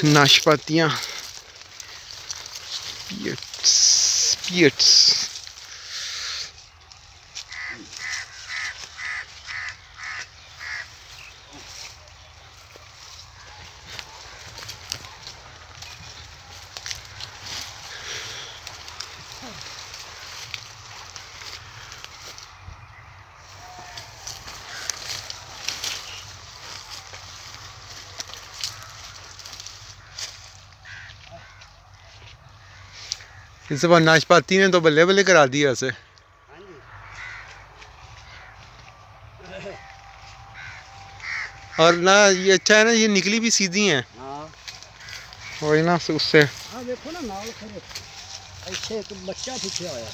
नाशपातियाँ, पियट्स। इस बार नाशपाती ने तो बल्ले बल्ले करा दिया उसे। और ना ये अच्छा है ना, ये निकली भी सीधी हैं। वही ना उससे। देखो ना नाल खड़े ऐसे एक बच्चा पीछे आया।